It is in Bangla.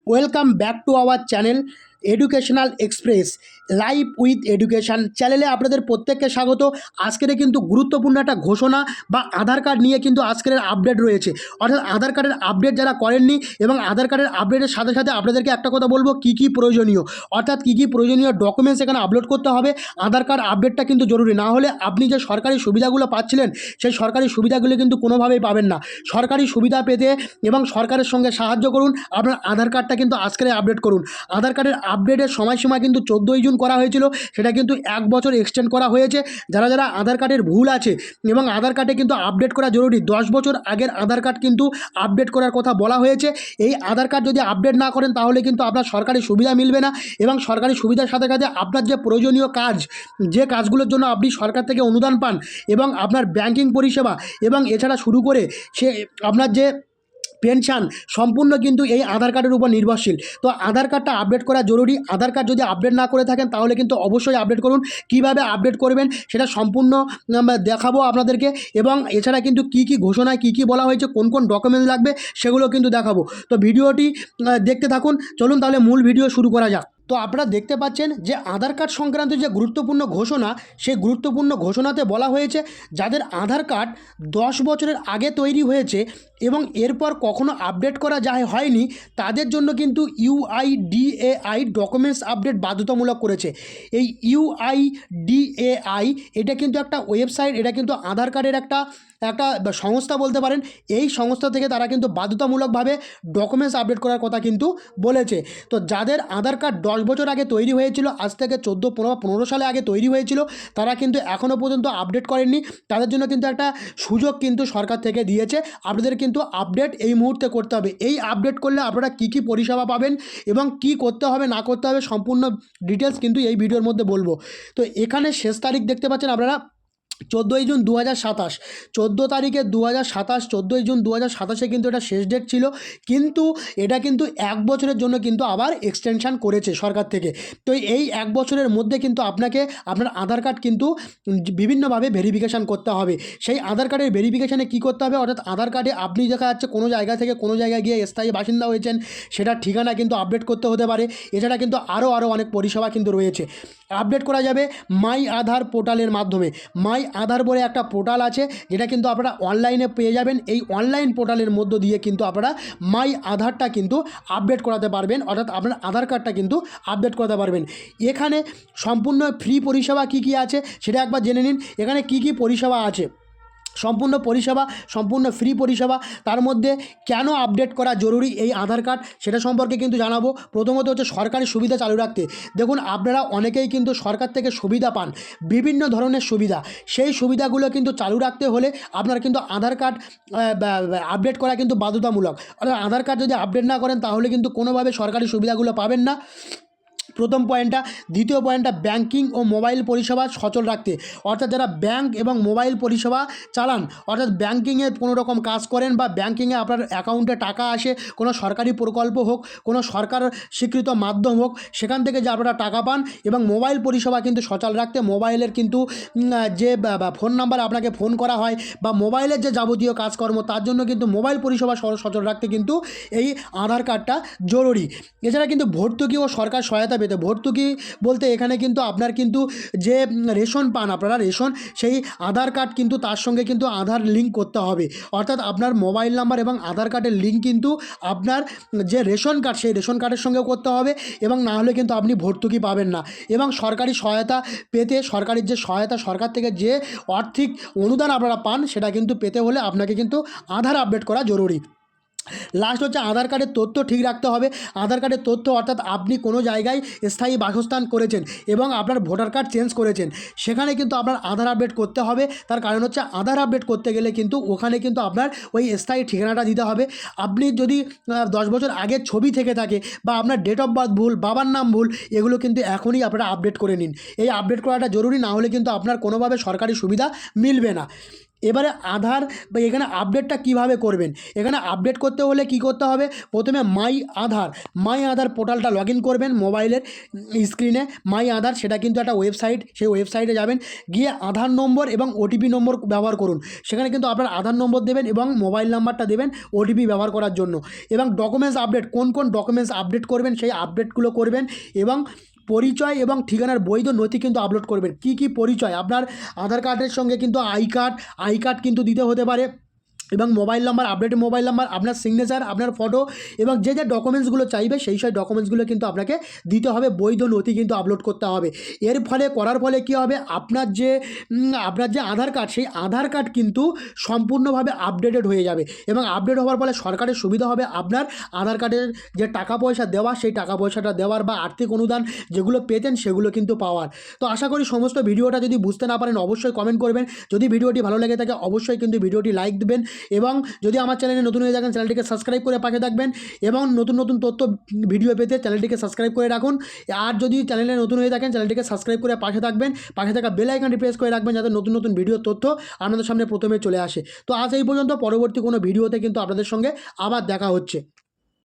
Welcome back to our channel educational express live with education চ্যানেলে আপনাদের প্রত্যেককে স্বাগত। আজকের কিন্তু গুরুত্বপূর্ণ একটা ঘোষণা বা আধার কার্ড নিয়ে কিন্তু আজকের আপডেট রয়েছে। অর্থাৎ আধার কার্ডের আপডেট যারা করেননি এবং আধার কার্ডের আপডেটের সাথে সাথে আপনাদেরকে একটা কথা বলবো কী প্রয়োজনীয়, অর্থাৎ কী প্রয়োজনীয় ডকুমেন্টস এখানে আপলোড করতে হবে। আধার কার্ড আপডেটটা কিন্তু জরুরি, না হলে আপনি যে সরকারি সুবিধাগুলো পাচ্ছিলেন সেই সরকারি সুবিধাগুলো কিন্তু কোনোভাবেই পাবেন না। সরকারি সুবিধা পেতে এবং সরকারের সঙ্গে সাহায্য করুন, আপনার আধার কার্ডটা কিন্তু আজকের আপডেট করুন। আধার কার্ডের আপডেটের সময়সীমা কিন্তু 14ই জুন করা হয়েছিল, সেটা কিন্তু 1 বছর এক্সটেন্ড করা হয়েছে। যারা যারা আধার কার্ডের ভুল আছে এবং আধার কার্ডে কিন্তু আপডেট করা জরুরি, 10 বছর আগের আধার কার্ড কিন্তু আপডেট করার কথা বলা হয়েছে। এই আধার কার্ড যদি আপডেট না করেন তাহলে কিন্তু আপনার সরকারি সুবিধা মিলবে না এবং সরকারি সুবিধার সাথে সাথে আপনার যে প্রয়োজনীয় কাজ, যে কাজগুলোর জন্য আপনি সরকার থেকে অনুদান পান এবং আপনার ব্যাংকিং পরিষেবা এবং এছাড়া শুরু করে সে আপনার যে পেনশন সম্পূর্ণ কিন্তু এই আধার কার্ডের উপর নির্ভরশীল। তো আধার কার্ডটা আপডেট করা জরুরি। আধার কার্ড যদি আপডেট না করে থাকেন তাহলে কিন্তু অবশ্যই আপডেট করুন। কিভাবে আপডেট করবেন সেটা সম্পূর্ণ দেখাবো আপনাদেরকে এবং এছাড়া কিন্তু কী ঘোষণায় কী বলা হয়েছে, কোন কোন ডকুমেন্টস লাগবে সেগুলো কিন্তু দেখাবো। তো ভিডিওটি দেখতে থাকুন। চলুন তাহলে মূল ভিডিও শুরু করা যাক। তো আপনারা দেখতে পাচ্ছেন যে আধার কার্ড সংক্রান্ত যে গুরুত্বপূর্ণ ঘোষণা, সেই গুরুত্বপূর্ণ ঘোষণাতে বলা হয়েছে যাদের আধার কার্ড 10 বছরের আগে তৈরি হয়েছে এবং এরপর কখনো আপডেট করা হয়নি, তাদের জন্য কিন্তু ইউআইডিএআই ডকুমেন্টস আপডেট বাধ্যতামূলক করেছে। এই ইউআইডিএআই এটা কিন্তু একটা ওয়েবসাইট, এটা কিন্তু আধার কার্ডের একটা সংস্থা বলতে পারেন। এই সংস্থা থেকে তারা কিন্তু বাধ্যতামূলকভাবে ডকুমেন্টস আপডেট করার কথা কিন্তু বলেছে। তো যাদের আধার কার্ড 10 বছর আগে তৈরি হয়েছিল, আজ থেকে 14-15 সালে আগে তৈরি হয়েছিল, তারা কিন্তু এখনও পর্যন্ত আপডেট করেননি। তাদের জন্য কিন্তু একটা সুযোগ কিন্তু সরকার থেকে দিয়েছে, আপনাদের কিন্তু আপডেট এই মুহূর্তে করতে হবে। এই আপডেট করলে আপনারা কী পরিষেবা পাবেন এবং কি করতে হবে না করতে হবে সম্পূর্ণ ডিটেলস কিন্তু এই ভিডিওর মধ্যে বলবো। তো এখানে শেষ তারিখ দেখতে পাচ্ছেন আপনারা 14ই জুন 2027, 14 তারিখে 2027, 14ই জুন 2027 কিন্তু এটা শেষ ডেট ছিল, কিন্তু এটা কিন্তু 1 বছরের জন্য কিন্তু আবার এক্সটেনশান করেছে সরকার থেকে। তো এই 1 বছরের মধ্যে কিন্তু আপনাকে আপনার আধার কার্ড কিন্তু বিভিন্নভাবে ভেরিফিকেশান করতে হবে। সেই আধার কার্ডের ভেরিফিকেশানে কী করতে হবে, অর্থাৎ আধার কার্ডে আপনি দেখা যাচ্ছে কোনো জায়গা থেকে কোনো জায়গায় গিয়ে স্থায়ী বাসিন্দা হয়েছেন, সেটার ঠিকানা কিন্তু আপডেট করতে হতে পারে। এছাড়া কিন্তু আরও অনেক পরিষেবা কিন্তু রয়েছে। আপডেট করা যাবে মাই আধার পোর্টালের মাধ্যমে। মাই আধার বলে একটা পোর্টাল আছে, যেটা কিন্তু আপনারা অনলাইনে পেয়ে যাবেন। এই অনলাইন পোর্টালের মধ্য দিয়ে কিন্তু আপনারা মাই আধারটা কিন্তু আপডেট করাতে পারবেন, অর্থাৎ আপনার আধার কার্ডটা কিন্তু আপডেট করাতে পারবেন। এখানে সম্পূর্ণ ফ্রি পরিষেবা কী আছে সেটা একবার জেনে নিন। এখানে কী পরিষেবা আছে, সম্পূর্ণ পরিষেবা, সম্পূর্ণ ফ্রি পরিষেবা। তার মধ্যে কেন আপডেট করা জরুরি এই আধার কার্ড সেটা সম্পর্কে কিন্তু জানাবো। প্রথমত হচ্ছে সরকারি সুবিধা চালু রাখতে। দেখুন, আপনারা অনেকেই কিন্তু সরকার থেকে সুবিধা পান, বিভিন্ন ধরনের সুবিধা। সেই সুবিধাগুলো কিন্তু চালু রাখতে হলে আপনার কিন্তু আধার কার্ড আপডেট করা কিন্তু বাধ্যতামূলক। অর্থাৎ আধার কার্ড যদি আপডেট না করেন তাহলে কিন্তু কোনোভাবে সরকারি সুবিধাগুলো পাবেন না, প্রথম পয়েন্টটা। দ্বিতীয় পয়েন্টটা ব্যাংকিং ও মোবাইল পরিষেবা সচল রাখতে। অর্থাৎ যারা ব্যাংক এবং মোবাইল পরিষেবা চালান, অর্থাৎ ব্যাংকিংয়ে কোনো রকম কাজ করেন বা ব্যাংকিংয়ে আপনার অ্যাকাউন্টে টাকা আসে, কোনো সরকারি প্রকল্প হোক, কোনো সরকার স্বীকৃত মাধ্যম হোক, সেখান থেকে যে আপনারা টাকা পান, এবং মোবাইল পরিষেবা কিন্তু সচল রাখতে। মোবাইলের কিন্তু যে ফোন নাম্বার আপনাকে ফোন করা হয় বা মোবাইলের যে যাবতীয় কাজকর্ম, তার জন্য কিন্তু মোবাইল পরিষেবা সচল রাখতে কিন্তু এই আধার কার্ডটা জরুরি। এছাড়া কিন্তু ভর্তুকি ও সরকার সহায়তা পেতে। ভর্তুকি বলতে এখানে কিন্তু আপনার কিন্তু যে রেশন পান আপনারা, রেশন, সেই আধার কার্ড কিন্তু তার সঙ্গে কিন্তু আধার লিঙ্ক করতে হবে। অর্থাৎ আপনার মোবাইল নাম্বার এবং আধার কার্ডের লিঙ্ক কিন্তু আপনার যে রেশন কার্ড সেই রেশন কার্ডের সঙ্গেও করতে হবে, এবং না হলে কিন্তু আপনি ভর্তুকি পাবেন না। এবং সরকারি সহায়তা পেতে, সরকারের যে সহায়তা, সরকার থেকে যে আর্থিক অনুদান আপনারা পান, সেটা কিন্তু পেতে হলে আপনাকে কিন্তু আধার আপডেট করা জরুরি। লাস্ট হচ্ছে আধার কার্ডের তথ্য ঠিক রাখতে হবে। আধার কার্ডের তথ্য, অর্থাৎ আপনি কোনো জায়গায় স্থায়ী বাসস্থান করেছেন এবং আপনার ভোটার কার্ড চেঞ্জ করেছেন, সেখানে কিন্তু আপনার আধার আপডেট করতে হবে। তার কারণ হচ্ছে আধার আপডেট করতে গেলে কিন্তু ওখানে কিন্তু আপনার ওই স্থায়ী ঠিকানাটা দিতে হবে। আপনি যদি 10 বছর আগের ছবি থেকে থাকে বা আপনার ডেট অফ বার্থ ভুল, বাবার নাম ভুল, এগুলো কিন্তু এখনই আপনারা আপডেট করে নিন। এই আপডেট করাটা জরুরি, না হলে কিন্তু আপনার কোনোভাবে সরকারি সুবিধা মিলবে না। এবারে আধার বা এখানে আপডেটটা কিভাবে করবেন, এখানে আপডেট করতে হলে কি করতে হবে, প্রথমে মাই আধার পোর্টালটা লগ ইন করবেন মোবাইলের স্ক্রিনে। মাই আধার সেটা কিন্তু একটা ওয়েবসাইট, সেই ওয়েবসাইটে যাবেন, গিয়ে আধার নম্বর এবং ওটিপি নম্বর ব্যবহার করুন। সেখানে কিন্তু আপনার আধার নম্বর দেবেন এবং মোবাইল নাম্বারটা দেবেন ওটিপি ব্যবহার করার জন্য। এবং ডকুমেন্টস আপডেট, কোন কোন ডকুমেন্টস আপডেট করবেন সেই আপডেটগুলো করবেন। এবং পরিচয় এবং ঠিকানার বৈধ নথি কিন্তু আপলোড করবেন। কি কি পরিচয়, আপনার আধার কার্ডের সঙ্গে কিন্তু আই কার্ড কিন্তু দিতে হতে পারে, এবং mobile number, updated mobile number, আপনার সিগনেচার, আপনার ফটো এবং যে যে ডকুমেন্টসগুলো চাইবে সেই ডকুমেন্টসগুলো কিন্তু আপনাকে দিতে হবে, বৈধ নথি কিন্তু আপলোড করতে হবে। এর ফলে করার ফলে কী হবে, আপনার যে আধার কার্ড, সেই আধার কার্ড কিন্তু সম্পূর্ণভাবে আপডেটেড হয়ে যাবে। এবং আপডেট হওয়ার ফলে সরকারের সুবিধা হবে, আপনার আধার কার্ডের যে টাকা পয়সা দেওয়া, সেই টাকা পয়সাটা দেওয়ার বা আর্থিক অনুদান যেগুলো পেতেন সেগুলো কিন্তু পাওয়ার। তো আশা করি সমস্ত ভিডিওটা যদি বুঝতে না পারেন অবশ্যই কমেন্ট করবেন। যদি ভিডিওটি ভালো লেগে থাকে অবশ্যই কিন্তু ভিডিওটি লাইক দেবেন, এবং যদি আমার চ্যানেলে নতুন হয়ে থাকেন চ্যানেলটিকে সাবস্ক্রাইব করে পাশে থাকবেন, এবং নতুন নতুন তথ্য ভিডিও পেতে চ্যানেলটিকে সাবস্ক্রাইব করে রাখুন। আর যদি চ্যানেলে নতুন হয়ে থাকেন চ্যানেলটিকে সাবস্ক্রাইব করে পাশে থাকবেন, পাশে থাকা বেল আইকনটি প্রেস করে রাখবেন যাতে নতুন নতুন ভিডিওর তথ্য আপনাদের সামনে প্রথমে চলে আসে। তো আজ এই পর্যন্ত, পরবর্তী কোনো ভিডিওতে কিন্তু আপনাদের সঙ্গে আবার দেখা হচ্ছে।